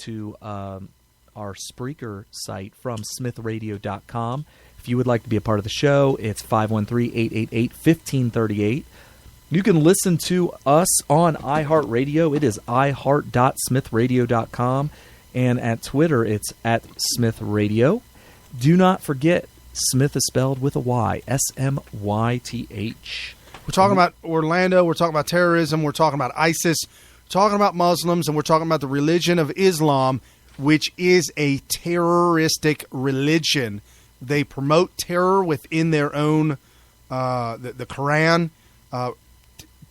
to our Spreaker site from smithradio.com. If you would like to be a part of the show, it's 513-888-1538. You can listen to us on iHeartRadio. It is iHeart.smithradio.com. And at Twitter, it's at smithradio. Do not forget, Smith is spelled with a Y, S-M-Y-T-H. We're talking about Orlando. We're talking about terrorism. We're talking about ISIS. We're talking about Muslims. And we're talking about the religion of Islam, which is a terroristic religion. They promote terror within their own, the Quran,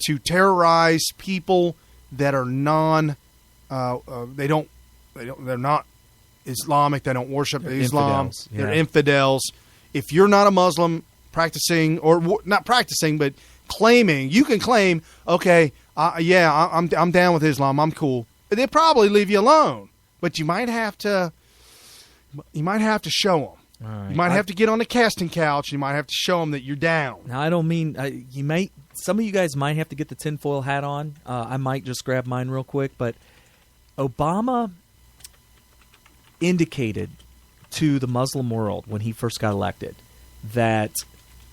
to terrorize people that are they're not Islamic. They don't worship Islam. Infidels. Yeah. They're infidels. If you're not a Muslim practicing, or not practicing, but claiming, you can claim, okay, I'm down with Islam. I'm cool. They'll probably leave you alone, but you might have to show them. Right. You might have to get on the casting couch. You might have to show them that you're down. Now, I don't mean you might. Some of you guys might have to get the tinfoil hat on. I might just grab mine real quick, but Obama indicated to the Muslim world when he first got elected that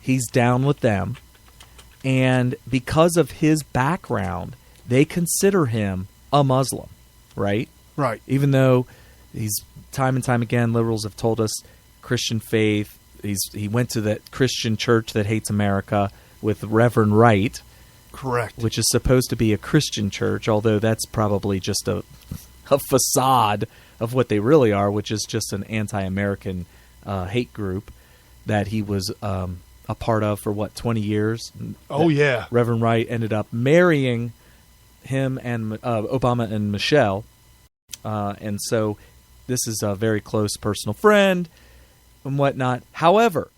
he's down with them, and because of his background, they consider him a Muslim, right? Right. Even though he's time and time again, liberals have told us Christian faith. He went to that Christian church that hates America with Reverend Wright. Correct. Which is supposed to be a Christian church, although that's probably just a facade of what they really are, which is just an anti-American hate group that he was a part of for, 20 years? Oh, yeah. Reverend Wright ended up marrying him and Obama and Michelle. And so this is a very close personal friend and whatnot. However,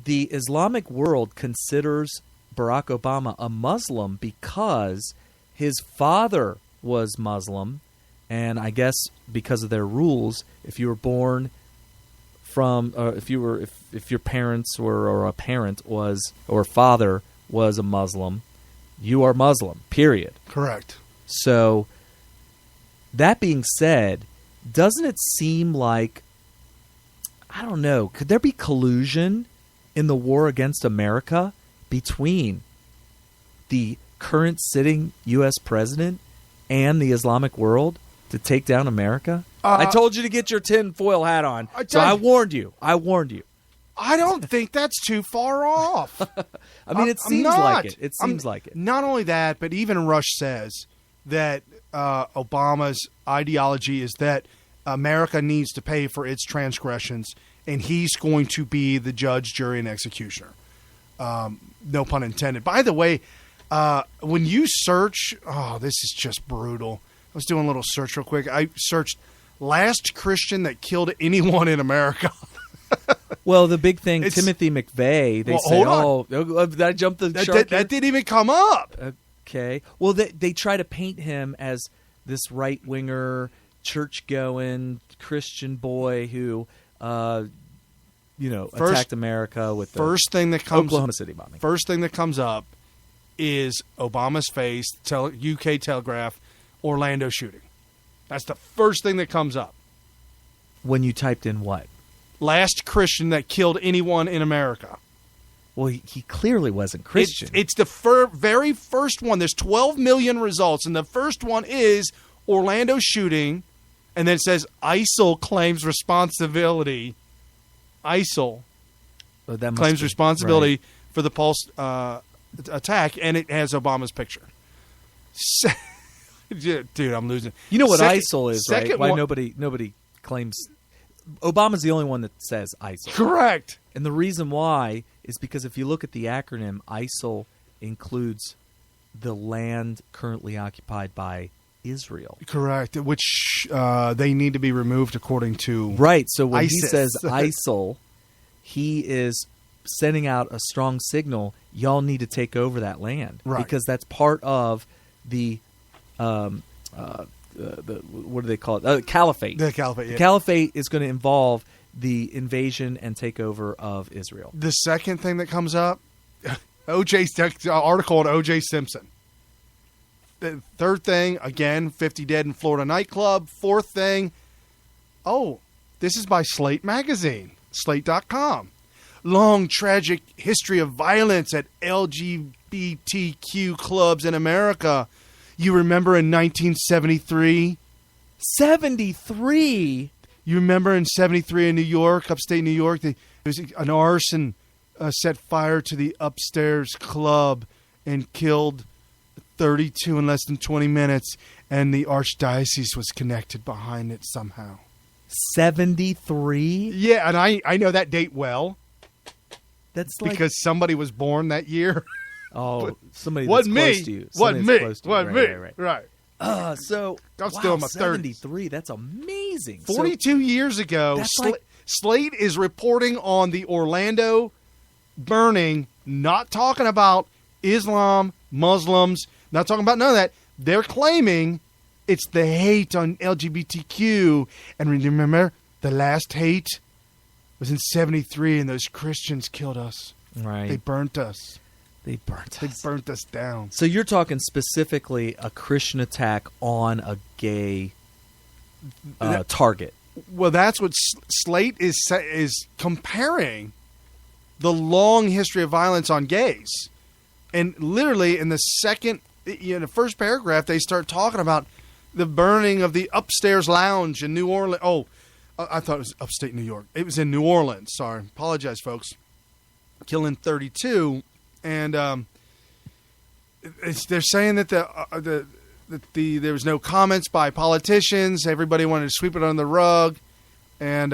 the Islamic world considers Barack Obama a Muslim because his father was Muslim, and I guess because of their rules, if you were born from, if your parents were, or a parent was, or father was a Muslim, you are Muslim, period. Correct. So, that being said, doesn't it seem like, I don't know, could there be collusion in the war against America between the current sitting U.S. president and the Islamic world to take down America? I told you to get your tinfoil hat on, so I warned you. I don't think that's too far off. I mean, it seems like it. It seems like it. Not only that, but even Rush says that Obama's ideology is that America needs to pay for its transgressions, and he's going to be the judge, jury, and executioner. No pun intended. By the way, when you search, this is just brutal. I was doing a little search real quick. I searched last Christian that killed anyone in America. Well, the big thing, Timothy McVeigh, they say, I jumped the shark. That didn't even come up. Okay. Well, they try to paint him as this right-winger, church-going Christian boy who, attacked America with the Oklahoma City bombing. First thing that comes up is Obama's face, UK Telegraph, Orlando shooting. That's the first thing that comes up. When you typed in what? Last Christian that killed anyone in America. Well, he clearly wasn't Christian. It's the very first one. There's 12 million results, and the first one is Orlando shooting, and then it says ISIL claims responsibility. ISIL claims responsibility for the Pulse attack, and it has Obama's picture. Dude, I'm losing. You know what ISIL is, right? Why nobody claims. Obama's the only one that says ISIL. Correct. And the reason why is because if you look at the acronym, ISIL includes the land currently occupied by Israel. Correct. Which they need to be removed according to Right. So when ISIS. he says ISIL, he is sending out a strong signal, y'all need to take over that land. Right. Because that's part of the what do they call it? Caliphate. The caliphate. Yeah. The caliphate is going to involve the invasion and takeover of Israel. The second thing that comes up, article on O.J. Simpson. The third thing, again, 50 dead in Florida nightclub. Fourth thing, this is by Slate magazine, slate.com. Long tragic history of violence at LGBTQ clubs in America. You remember in 1973? 73? You remember in 73 in New York, upstate New York, there was an arson set fire to the upstairs club and killed 32 in less than 20 minutes, and the archdiocese was connected behind it somehow. 73? Yeah, and I know that date well. That's like... Because somebody was born that year. Oh, somebody that's wasn't close me. to you. Wasn't me. Wasn't me. Right. So, I'm still in my 73. That's amazing. 42 years ago, Slate is reporting on the Orlando burning, not talking about Islam, Muslims, not talking about none of that. They're claiming it's the hate on LGBTQ. And remember, the last hate was in 73, and those Christians killed us. Right. They burnt us. They burnt us down. So you're talking specifically a Christian attack on a gay target. Well, that's what Slate is comparing, the long history of violence on gays. And literally in the first paragraph, they start talking about the burning of the upstairs lounge in New Orleans. Oh, I thought it was upstate New York. It was in New Orleans. Sorry. Apologize, folks. Killing 32. And they're saying that there was no comments by politicians. Everybody wanted to sweep it under the rug. And,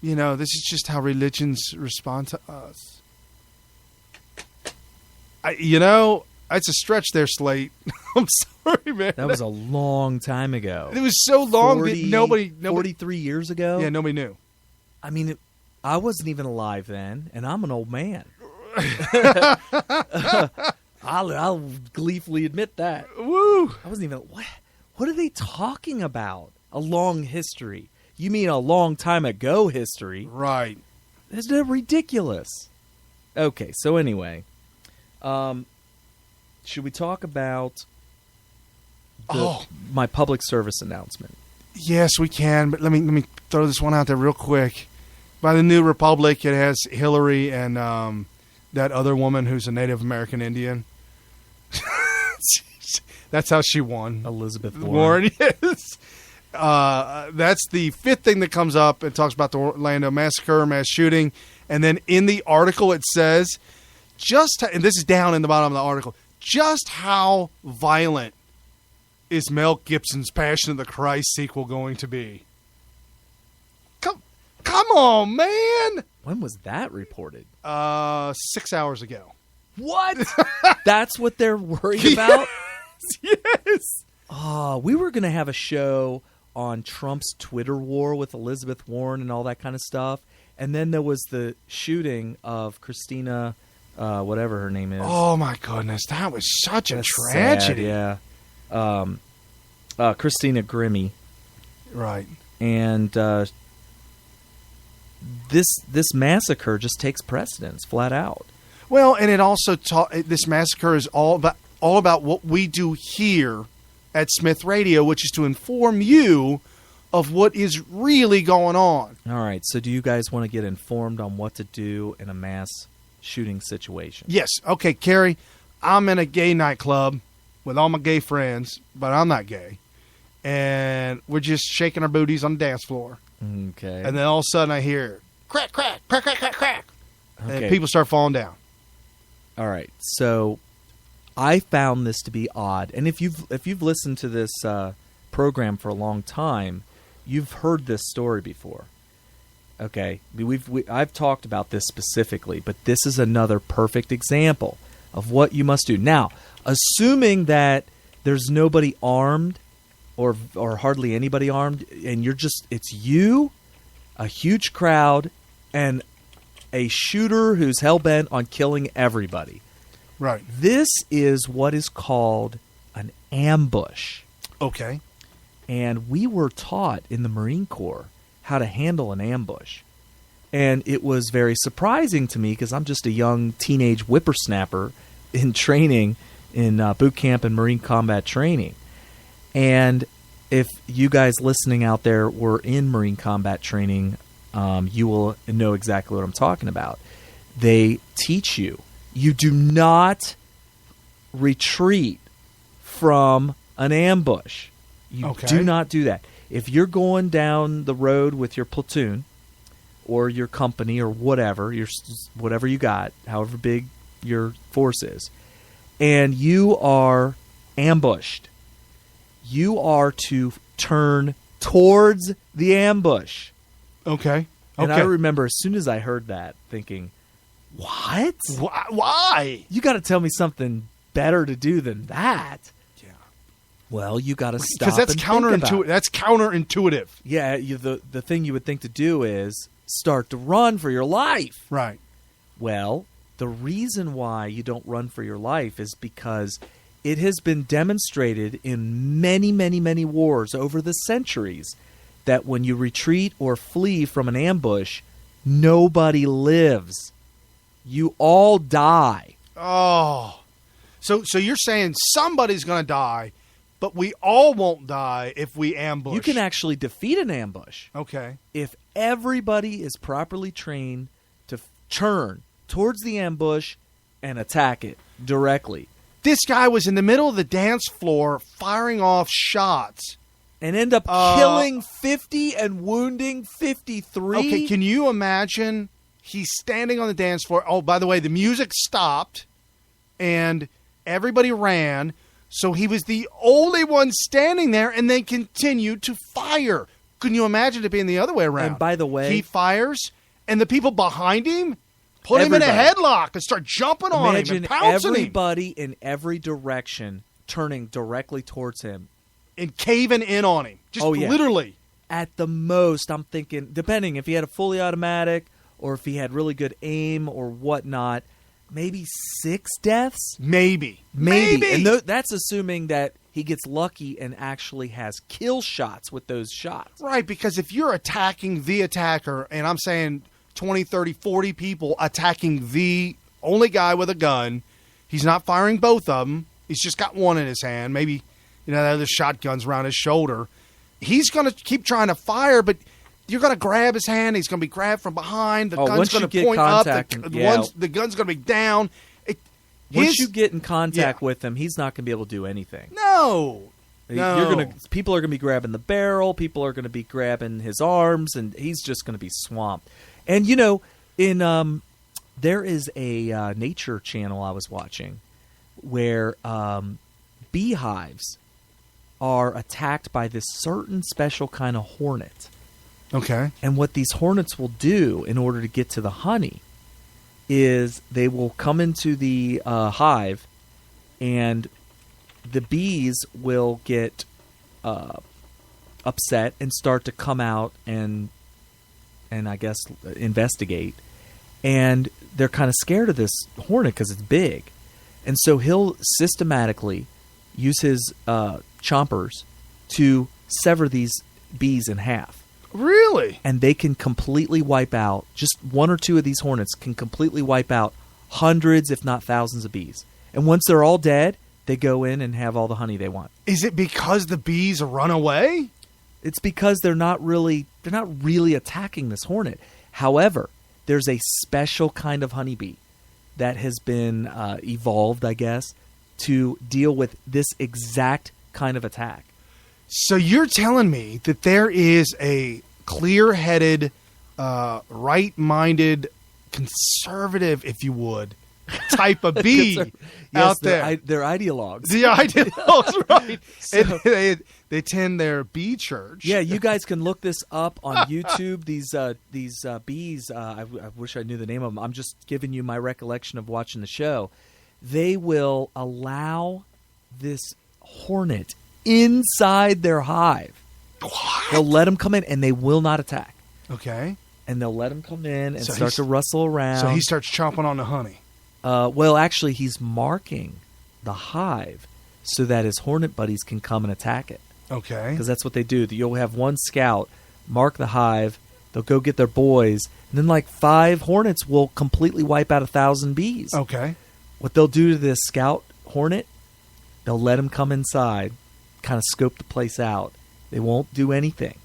this is just how religions respond to us. It's a stretch there, Slate. I'm sorry, man. That was a long time ago. It was so long that nobody 43 years ago? Yeah, nobody knew. I mean, I wasn't even alive then, and I'm an old man. I'll gleefully admit that. Woo! I wasn't even... What are they talking about? A long history. You mean a long time ago history? Right. Isn't that ridiculous? Okay, so anyway... should we talk about my public service announcement? Yes, we can, but let me throw this one out there real quick. By the New Republic, it has Hillary and that other woman who's a Native American Indian. That's how she won. Elizabeth Warren. Yes. That's the fifth thing that comes up. It talks about the Orlando massacre, mass shooting. And then in the article it says, and this is down in the bottom of the article, just how violent is Mel Gibson's Passion of the Christ sequel going to be? Come on, man! When was that reported? 6 hours ago. What? That's what they're worried about? Yes. We were going to have a show on Trump's Twitter war with Elizabeth Warren and all that kind of stuff. And then there was the shooting of Christina, whatever her name is. Oh, my goodness. That was such a tragedy. Sad, yeah. Christina Grimmie. Right. And this massacre just takes precedence, flat out. Well, and it also this massacre is all about what we do here at Smith Radio, which is to inform you of what is really going on. All right. So do you guys want to get informed on what to do in a mass shooting situation? Yes. Okay, Carrie, I'm in a gay nightclub with all my gay friends, but I'm not gay. And we're just shaking our booties on the dance floor. Okay. And then all of a sudden I hear crack, crack, crack, crack, crack, crack. Okay. And people start falling down. All right. So I found this to be odd. And if you've listened to this program for a long time, you've heard this story before. Okay. I've talked about this specifically, but this is another perfect example of what you must do. Now, assuming that there's nobody armed or hardly anybody armed, and it's you, a huge crowd, and a shooter who's hell-bent on killing everybody. Right. This is what is called an ambush. Okay. And we were taught in the Marine Corps how to handle an ambush. And it was very surprising to me because I'm just a young teenage whippersnapper in training in boot camp and Marine combat training. And if you guys listening out there were in Marine combat training, you will know exactly what I'm talking about. They teach you do not retreat from an ambush. You do not do that. If you're going down the road with your platoon or your company or whatever you got, however big your force is, and you are ambushed, you are to turn towards the ambush. Okay. And I remember as soon as I heard that, thinking, what? Why? You got to tell me something better to do than that. Yeah. Well, you got to stop. Because that's counterintuitive. That's counterintuitive. Yeah. The thing you would think to do is start to run for your life. Right. Well, the reason why you don't run for your life is because it has been demonstrated in many, many, many wars over the centuries that when you retreat or flee from an ambush, nobody lives. You all die. Oh. So you're saying somebody's going to die, but we all won't die if we ambush. You can actually defeat an ambush. Okay. If everybody is properly trained to turn towards the ambush and attack it directly. This guy was in the middle of the dance floor firing off shots. And end up killing 50 and wounding 53. Okay, can you imagine? He's standing on the dance floor. Oh, by the way, the music stopped, and everybody ran. So he was the only one standing there, and then continued to fire. Couldn't you imagine it being the other way around? And by the way, he fires, and the people behind him put him in a headlock and start jumping on him and pouncing everybody in every direction turning directly towards him. And caving in on him. Just literally. At the most, I'm thinking, depending if he had a fully automatic or if he had really good aim or whatnot, maybe 6 deaths? Maybe. And that's assuming that he gets lucky and actually has kill shots with those shots. Right, because if you're attacking the attacker, and I'm saying 20, 30, 40 people attacking the only guy with a gun, he's not firing both of them. He's just got one in his hand. Maybe... the other shotgun's around his shoulder. He's going to keep trying to fire, but you're going to grab his hand. He's going to be grabbed from behind. The gun's going to point up. The gun's going to be down. Once you get in contact with him, he's not going to be able to do anything. No. People are going to be grabbing the barrel. People are going to be grabbing his arms, and he's just going to be swamped. And, there is a nature channel I was watching where beehives are attacked by this certain special kind of hornet. Okay. And what these hornets will do in order to get to the honey is they will come into the hive, and the bees will get upset and start to come out and I guess investigate. And they're kind of scared of this hornet because it's big. And so he'll systematically use his chompers to sever these bees in half. Really? And they can completely wipe out, just 1 or 2 of these hornets can completely wipe out hundreds, if not thousands of bees. And once they're all dead, they go in and have all the honey they want. Is it because the bees run away? It's because they're not really attacking this hornet. However, there's a special kind of honeybee that has been evolved, I guess, to deal with this exact kind of attack. So you're telling me that there is a clear-headed, right-minded, conservative, if you would, type of bee out there. They're ideologues. The ideologues, right. So, and they attend their bee church. Yeah, you guys can look this up on YouTube. These bees, I wish I knew the name of them. I'm just giving you my recollection of watching the show. They will allow this hornet inside their hive. What? They'll let him come in, and they will not attack. Okay. And they'll let him come in and start to rustle around. So he starts chomping on the honey. Well, actually, he's marking the hive so that his hornet buddies can come and attack it. Okay. Because that's what they do. You'll have one scout mark the hive. They'll go get their boys. And then 5 hornets will completely wipe out 1,000 bees. Okay. What they'll do to this scout hornet They'll let him come inside, kind of scope the place out. They won't do anything.